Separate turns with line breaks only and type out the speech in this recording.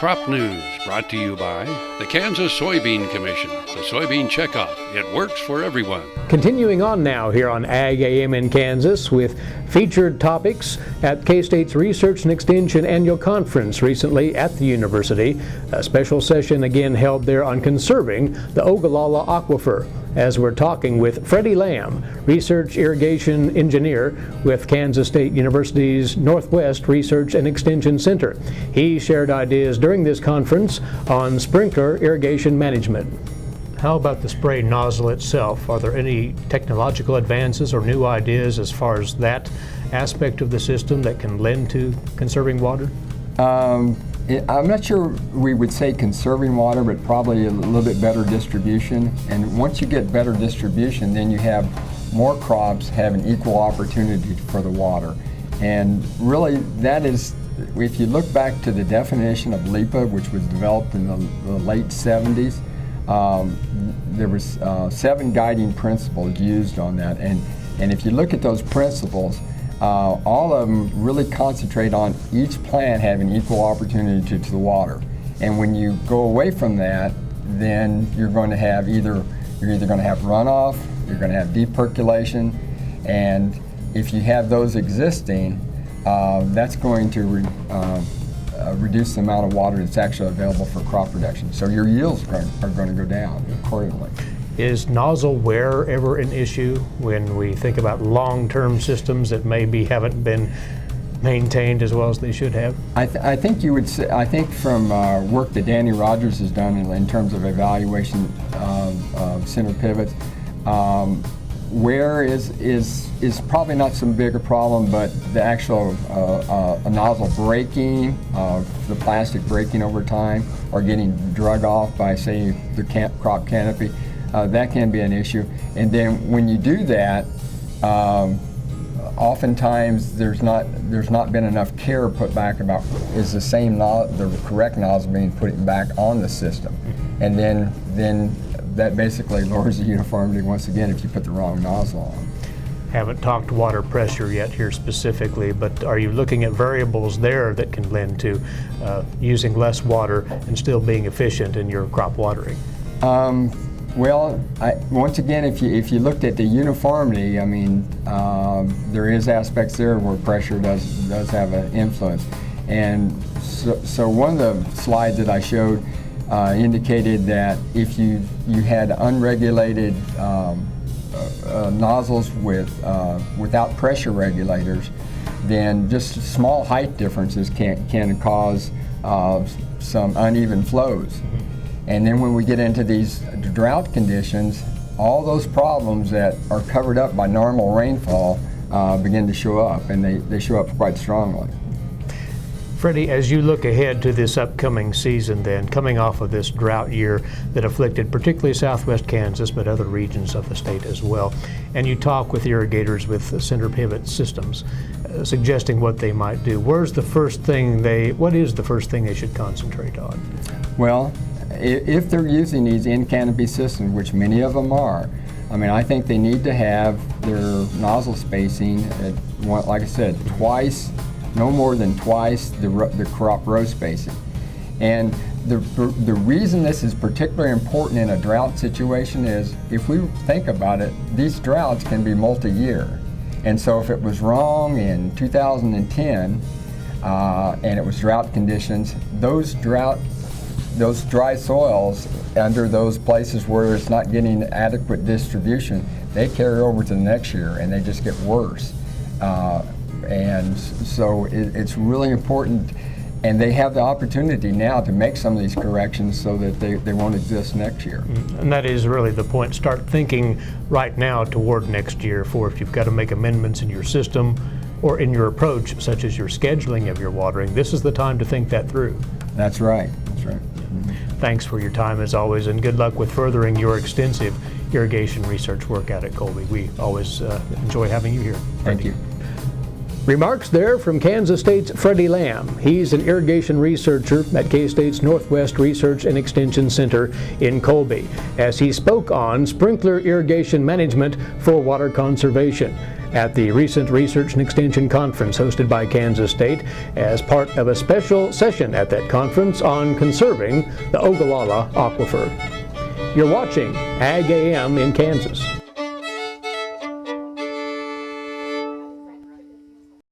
Crop News, brought to you by the Kansas Soybean Commission. The Soybean Checkoff. It works for everyone.
Continuing on now here on Ag AM in Kansas with featured topics at K-State's Research and Extension Annual Conference recently at the university. A special session again held there on conserving the Ogallala Aquifer, as we're talking with Freddie Lamm, Research Irrigation Engineer with Kansas State University's Northwest Research and Extension Center. He shared ideas during this conference on sprinkler irrigation management. How about the spray nozzle itself? Are there any technological advances or new ideas as far as that aspect of the system that can lend to conserving water?
I'm not sure we would say conserving water, but probably a little bit better distribution. And once you get better distribution, then you have more crops have an equal opportunity for the water. And really, that is, if you look back to the definition of LIPA, which was developed in the late 70s, there was 7 guiding principles used on that. And if you look at those principles, all of them really concentrate on each plant having equal opportunity to the water. And when you go away from that, then you're going to have you're either going to have runoff, you're going to have deep percolation, and if you have those existing, that's going to reduce the amount of water that's actually available for crop production. So your yields are going to go down accordingly.
Is nozzle wear ever an issue when we think about long-term systems that maybe haven't been maintained as well as they should have?
I think you would say, I think from work that Danny Rogers has done in terms of evaluation of center pivots, wear is probably not some bigger problem, but the actual nozzle breaking, the plastic breaking over time, or getting drug off by, say, the crop canopy, that can be an issue. And then when you do that, oftentimes there's not been enough care put back about is the correct nozzle being put back on the system, and then that basically lowers the uniformity once again if you put the wrong nozzle on.
Haven't talked water pressure yet here specifically, but are you looking at variables there that can lend to using less water and still being efficient in your crop watering?
Well, once again, if you looked at the uniformity, I mean, there is aspects there where pressure does have an influence. And so one of the slides that I showed indicated that if you had unregulated nozzles without pressure regulators, then just small height differences can cause some uneven flows. And then when we get into these drought conditions, all those problems that are covered up by normal rainfall begin to show up, and they show up quite strongly.
Freddie, as you look ahead to this upcoming season then, coming off of this drought year that afflicted particularly southwest Kansas, but other regions of the state as well, and you talk with irrigators with center pivot systems, suggesting what they might do, what is the first thing they should concentrate on? Well,
if they're using these in-canopy systems, which many of them are, I mean, I think they need to have their nozzle spacing at, like I said, no more than twice the crop row spacing. And the reason this is particularly important in a drought situation is, if we think about it, these droughts can be multi-year. And so if it was wrong in 2010 and it was drought conditions, those dry soils under those places where it's not getting adequate distribution, they carry over to the next year and they just get worse. And so it's really important, and they have the opportunity now to make some of these corrections so that they won't exist next year.
And that is really the point. Start thinking right now toward next year for if you've got to make amendments in your system or in your approach, such as your scheduling of your watering. This is the time to think that through.
That's right.
Thanks for your time as always, and good luck with furthering your extensive irrigation research work out at Colby. We always enjoy having you here.
Thank you.
Remarks there from Kansas State's Freddie Lamm. He's an irrigation researcher at K-State's Northwest Research and Extension Center in Colby, as he spoke on sprinkler irrigation management for water conservation at the recent Research and Extension Conference hosted by Kansas State as part of a special session at that conference on conserving the Ogallala Aquifer. You're watching Ag AM in Kansas.